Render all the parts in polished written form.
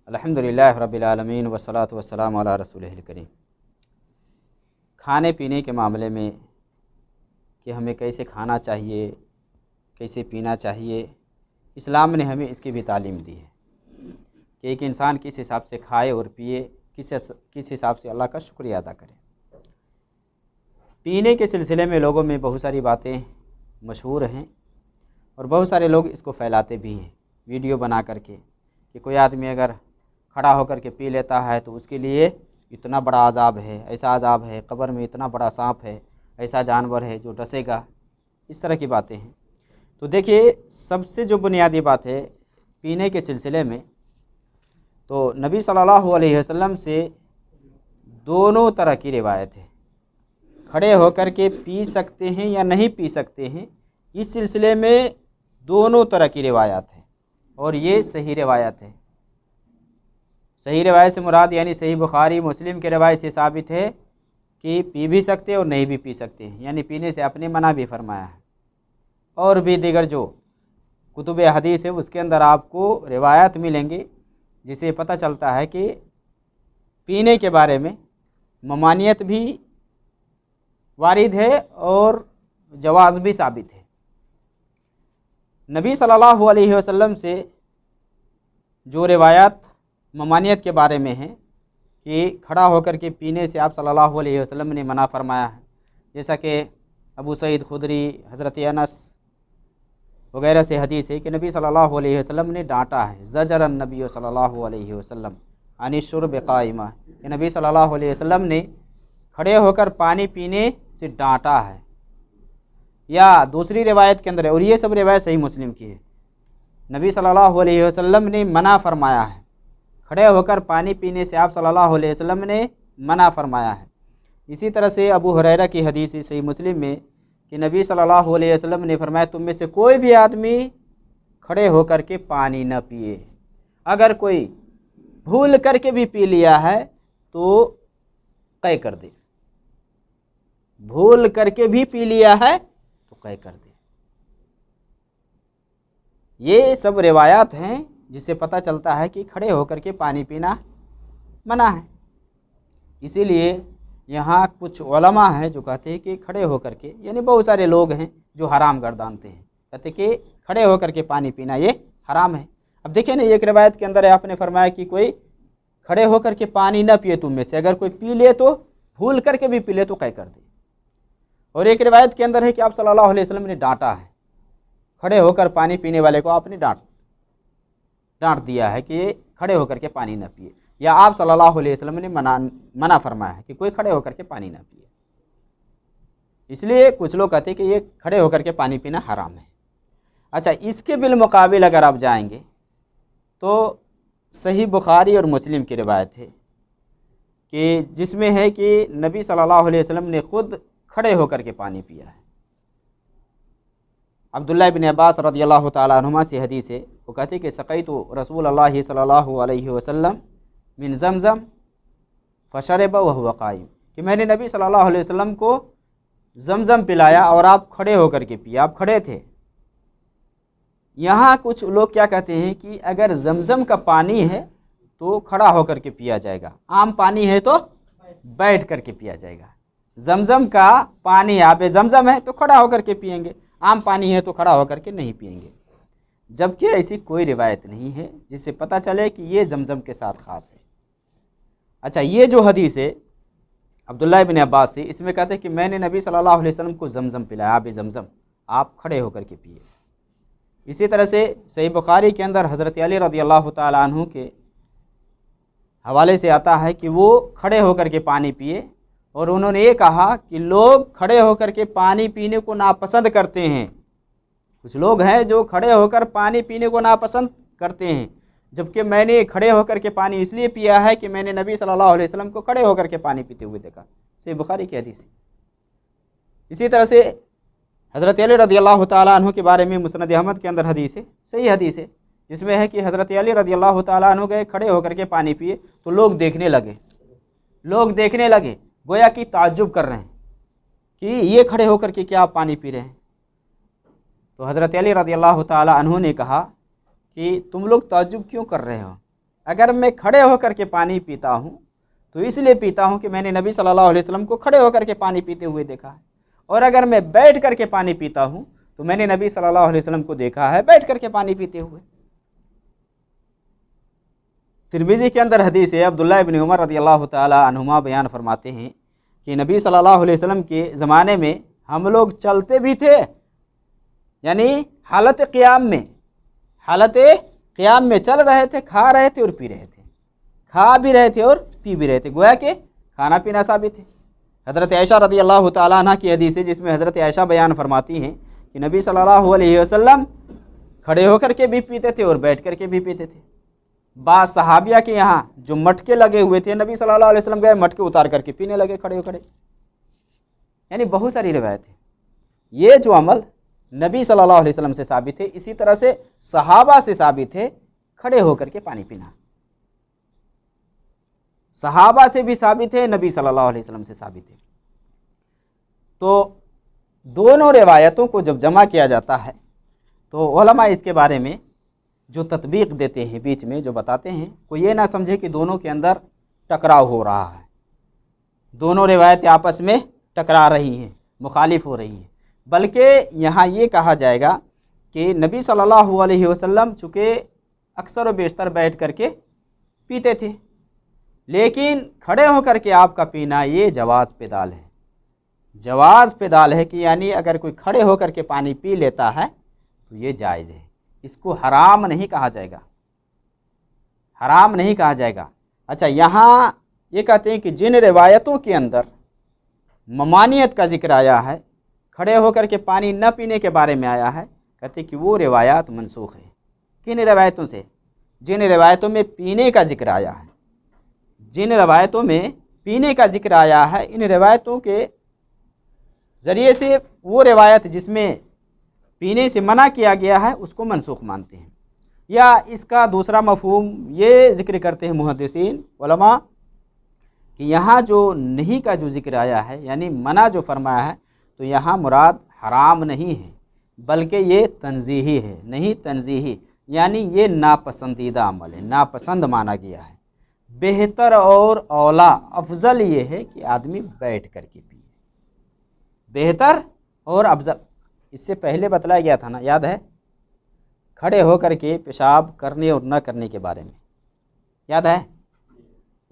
الحمدللہ رب العالمین والصلاۃ والسلام علی رسولہ الکریم۔ کھانے پینے کے معاملے میں کہ ہمیں کیسے کھانا چاہیے، کیسے پینا چاہیے، اسلام نے ہمیں اس کی بھی تعلیم دی ہے کہ ایک انسان کس حساب سے کھائے اور پیے، کس حساب سے اللہ کا شکریہ ادا کرے۔ پینے کے سلسلے میں لوگوں میں بہت ساری باتیں مشہور ہیں اور بہت سارے لوگ اس کو پھیلاتے بھی ہیں ویڈیو بنا کر کے، کہ کوئی آدمی اگر کھڑا ہو کر کے پی لیتا ہے تو اس کے لیے اتنا بڑا عذاب ہے، ایسا عذاب ہے، قبر میں اتنا بڑا سانپ ہے، ایسا جانور ہے جو ڈسے گا، اس طرح کی باتیں ہیں۔ تو دیکھیے، سب سے جو بنیادی بات ہے پینے کے سلسلے میں، تو نبی صلی اللہ علیہ وسلم سے دونوں طرح کی روایت ہے۔ کھڑے ہو کر کے پی سکتے ہیں یا نہیں پی سکتے ہیں، اس سلسلے میں دونوں طرح کی روایات ہیں، اور یہ صحیح روایت ہے۔ صحیح روایت سے مراد یعنی صحیح بخاری مسلم کے روایت سے ثابت ہے کہ پی بھی سکتے اور نہیں بھی پی سکتے ہیں، یعنی پینے سے اپنے منع بھی فرمایا ہے۔ اور بھی دیگر جو کتب حدیث ہے اس کے اندر آپ کو روایات ملیں گے جس سے پتہ چلتا ہے کہ پینے کے بارے میں ممانعت بھی وارد ہے اور جواز بھی ثابت ہے۔ نبی صلی اللہ علیہ وسلم سے جو روایات ممانعت کے بارے میں ہیں کہ کھڑا ہو کر کے پینے سے آپ صلی اللہ علیہ وسلم نے منع فرمایا ہے، جیسا کہ ابو سعید خدری، حضرت انس وغیرہ سے حدیث ہے کہ نبی صلی اللہ علیہ وسلم نے ڈانٹا ہے، زجر النبی صلی اللہ علیہ وسلم عن الشرب قائمہ، کہ نبی صلی اللہ علیہ وسلم نے کھڑے ہو کر پانی پینے سے ڈانٹا ہے۔ یا دوسری روایت کے اندر ہے، اور یہ سب روایت صحیح مسلم کی ہے، نبی صلی اللہ علیہ وسلم نے منع فرمایا ہے، کھڑے ہو کر پانی پینے سے آپ صلی اللہ علیہ وسلم نے منع فرمایا ہے۔ اسی طرح سے ابو ہریرہ کی حدیث ہے صحیح مسلم میں کہ نبی صلی اللہ علیہ وسلم نے فرمایا، تم میں سے کوئی بھی آدمی کھڑے ہو کر کے پانی نہ پیے، اگر کوئی بھول کر کے بھی پی لیا ہے تو قے کر دے، بھول کر کے بھی پی لیا ہے تو قے کر دے۔ یہ سب روایات ہیں جس سے پتہ چلتا ہے کہ کھڑے ہو کر کے پانی پینا منع ہے۔ اسی لیے یہاں کچھ علماء ہیں جو کہتے ہیں کہ کھڑے ہو کر کے، یعنی بہت سارے لوگ ہیں جو حرام گردانتے ہیں، کہتے ہیں کہ کھڑے ہو کر کے پانی پینا یہ حرام ہے۔ اب دیکھیں نا، ایک روایت کے اندر ہے آپ نے فرمایا کہ کوئی کھڑے ہو کر کے پانی نہ پیے تم میں سے، اگر کوئی پی لے تو بھول کر کے بھی پی لے تو قے کر دے۔ اور ایک روایت کے اندر ہے کہ آپ صلی اللہ علیہ وسلم نے ڈانٹا ہے، کھڑے ہو کر پانی پینے والے کو آپ نے ڈانٹ دیا ہے کہ کھڑے ہو کر کے پانی نہ پیے، یا آپ صلی اللہ علیہ وسلم نے منع فرمایا ہے کہ کوئی کھڑے ہو کر کے پانی نہ پیے۔ اس لیے کچھ لوگ کہتے ہیں کہ یہ کھڑے ہو کر کے پانی پینا حرام ہے۔ اچھا، اس کے بالمقابل اگر آپ جائیں گے تو صحیح بخاری اور مسلم کی روایت ہے کہ جس میں ہے کہ نبی صلی اللہ علیہ وسلم نے خود کھڑے ہو کر کے پانی پیا ہے۔ عبداللہ بن عباس رضی اللہ تعالیٰ عنہما سے حدیث ہے، وہ کہتے ہیں کہ سقیت رسول اللہ صلی اللہ علیہ وسلم من زمزم فشرب وهو قائم، کہ میں نے نبی صلی اللہ علیہ وسلم کو زمزم پلایا اور آپ کھڑے ہو کر کے پیے، آپ کھڑے تھے۔ یہاں کچھ لوگ کیا کہتے ہیں کہ اگر زمزم کا پانی ہے تو کھڑا ہو کر کے پیا جائے گا، عام پانی ہے تو بیٹھ کر کے پیا جائے گا۔ زمزم کا پانی آب زمزم ہے تو کھڑا ہو کر کے پئیں گے، عام پانی ہے تو کھڑا ہو کر کے نہیں پئیں گے، جبکہ ایسی کوئی روایت نہیں ہے جس سے پتہ چلے کہ یہ زمزم کے ساتھ خاص ہے۔ اچھا، یہ جو حدیث ہے عبداللہ بن عباس سے، اس میں کہتے ہیں کہ میں نے نبی صلی اللہ علیہ وسلم کو زمزم پلایا، آب زمزم، آپ کھڑے ہو کر کے پیے۔ اسی طرح سے صحیح بخاری کے اندر حضرت علی رضی اللہ تعالیٰ عنہ کے حوالے سے آتا ہے کہ وہ کھڑے ہو کر کے پانی پیے، اور انہوں نے یہ کہا کہ لوگ کھڑے ہو کر کے پانی پینے کو ناپسند کرتے ہیں، کچھ لوگ ہیں جو کھڑے ہو کر پانی پینے کو ناپسند کرتے ہیں، جبکہ میں نے کھڑے ہو کر کے پانی اس لیے پیا ہے کہ میں نے نبی صلی اللہ علیہ وسلم کو کھڑے ہو کر کے پانی پیتے ہوئے دیکھا۔ صحیح بخاری کی حدیث ہے۔ اسی طرح سے حضرت علی رضی اللہ تعالیٰ عنہ کے بارے میں مسند احمد کے اندر حدیث ہے، صحیح حدیث ہے، جس میں ہے کہ حضرت علی رضی اللہ تعالیٰ عنہ گئے، کھڑے ہو کر کے پانی پیے تو لوگ دیکھنے لگے، گویا کہ تعجب کر رہے ہیں کہ یہ کھڑے ہو کر کے کیا پانی پی رہے ہیں۔ تو حضرت علی رضی اللہ تعالیٰ عنہ نے کہا کہ تم لوگ تعجب کیوں کر رہے ہو؟ اگر میں کھڑے ہو کر کے پانی پیتا ہوں تو اس لیے پیتا ہوں کہ میں نے نبی صلی اللہ علیہ وسلم کو کھڑے ہو کر کے پانی پیتے ہوئے دیکھا ہے، اور اگر میں بیٹھ کر کے پانی پیتا ہوں تو میں نے نبی صلی اللہ علیہ وسلم کو دیکھا ہے بیٹھ کر کے پانی پیتے ہوئے۔ ترمذی کے اندر حدیث ہے، عبداللہ ابن عمر رضی اللہ تعالی عنہما بیان فرماتے ہیں کہ نبی صلی اللہ علیہ وسلم کے زمانے میں ہم لوگ چلتے بھی تھے، یعنی حالت قیام میں چل رہے تھے، کھا رہے تھے اور پی رہے تھے، کھا بھی رہے تھے اور پی بھی رہے تھے، گویا کہ کھانا پینا ثابت ہے۔ حضرت عائشہ رضی اللہ تعالیٰ عنہ کی حدیث ہے جس میں حضرت عائشہ بیان فرماتی ہیں کہ نبی صلی اللہ علیہ وسلم کھڑے ہو کر کے بھی پیتے تھے اور بیٹھ کر کے بھی پیتے تھے۔ بعض صحابیہ کے یہاں جو مٹکے لگے ہوئے تھے، نبی صلی اللہ علیہ وسلم گئے مٹکے اتار کر کے پینے لگے کھڑے ہو کھڑے، یعنی بہت ساری روایت ہیں۔ یہ جو عمل نبی صلی اللہ علیہ وسلم سے ثابت ہے، اسی طرح سے صحابہ سے ثابت ہے کھڑے ہو کر کے پانی پینا، صحابہ سے بھی ثابت ہے، نبی صلی اللہ علیہ وسلم سے ثابت ہے۔ تو دونوں روایتوں کو جب جمع کیا جاتا ہے تو علماء اس کے بارے میں جو تطبیق دیتے ہیں بیچ میں جو بتاتے ہیں، کوئی یہ نہ سمجھے کہ دونوں کے اندر ٹکراؤ ہو رہا ہے، دونوں روایتیں آپس میں ٹکرا رہی ہیں، مخالف ہو رہی ہیں، بلکہ یہاں یہ کہا جائے گا کہ نبی صلی اللہ علیہ وسلم چونکہ اکثر و بیشتر بیٹھ کر کے پیتے تھے، لیکن کھڑے ہو کر کے آپ کا پینا یہ جواز پہ دال ہے، جواز پہ دال ہے کہ یعنی اگر کوئی کھڑے ہو کر کے پانی پی لیتا ہے تو یہ جائز ہے، اس کو حرام نہیں کہا جائے گا، حرام نہیں کہا جائے گا۔ اچھا، یہاں یہ کہتے ہیں کہ جن روایتوں کے اندر ممانعت کا ذکر آیا ہے، کھڑے ہو کر کے پانی نہ پینے کے بارے میں آیا ہے، کہتے ہیں کہ وہ روایات منسوخ ہیں۔ کن روایتوں سے؟ جن روایتوں میں پینے کا ذکر آیا ہے، جن روایتوں میں پینے کا ذکر آیا ہے، ان روایتوں کے ذریعے سے وہ روایت جس میں پینے سے منع کیا گیا ہے اس کو منسوخ مانتے ہیں۔ یا اس کا دوسرا مفہوم یہ ذکر کرتے ہیں محدثین علماء کہ یہاں جو نہیں کا جو ذکر آیا ہے، یعنی منع جو فرمایا ہے، تو یہاں مراد حرام نہیں ہے بلکہ یہ تنزیہی ہے، نہیں تنزیہی، یعنی یہ ناپسندیدہ عمل ہے، ناپسند مانا گیا ہے۔ بہتر اور اولا افضل یہ ہے کہ آدمی بیٹھ کر کے پیے، بہتر اور افضل۔ اس سے پہلے بتلایا گیا تھا نا، یاد ہے، کھڑے ہو کر کے پیشاب کرنے اور نہ کرنے کے بارے میں، یاد ہے،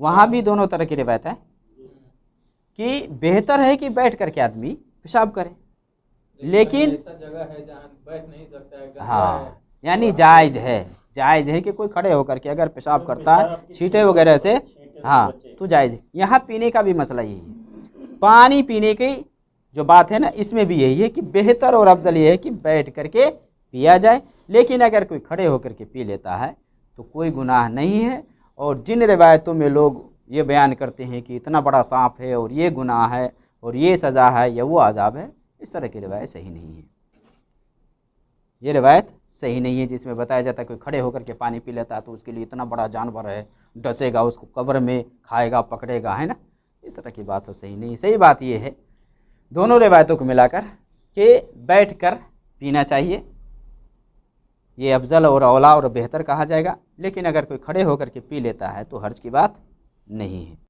وہاں بھی دونوں طرح کی روایت ہے کہ بہتر ہے کہ بیٹھ کر کے آدمی پیشاب کرے، لیکن ایسا جگہ ہے جہاں بیٹھ نہیں سکتا ہے، ہاں یعنی جائز ہے کہ کوئی کھڑے ہو کر کے اگر پیشاب کرتا ہے چھینٹے وغیرہ سے، ہاں تو جائز ہے۔ یہاں پینے کا بھی مسئلہ یہی ہے، پانی پینے کی جو بات ہے نا، اس میں بھی یہی ہے کہ بہتر اور افضل یہ ہے کہ بیٹھ کر کے پیا جائے، لیکن اگر کوئی کھڑے ہو کر کے پی لیتا ہے تو کوئی گناہ نہیں ہے۔ اور جن روایتوں میں لوگ یہ بیان کرتے ہیں کہ اتنا بڑا سانپ ہے اور یہ گناہ ہے اور یہ سزا ہے یا وہ عذاب ہے، اس طرح کی روایت صحیح نہیں ہے، یہ روایت صحیح نہیں ہے جس میں بتایا جاتا ہے کہ کھڑے ہو کر کے پانی پی لیتا ہے تو اس کے لیے اتنا بڑا جانور ہے، ڈسے گا اس کو قبر میں، کھائے گا پکڑے گا، ہے نا، اس طرح کی بات سب صحیح نہیں ہے۔ صحیح بات یہ ہے دونوں روایتوں کو ملا کر کہ بیٹھ کر پینا چاہیے، یہ افضل اور اولا اور بہتر کہا جائے گا، لیکن اگر کوئی کھڑے ہو کر کے پی لیتا ہے تو حرج کی بات نہیں ہے۔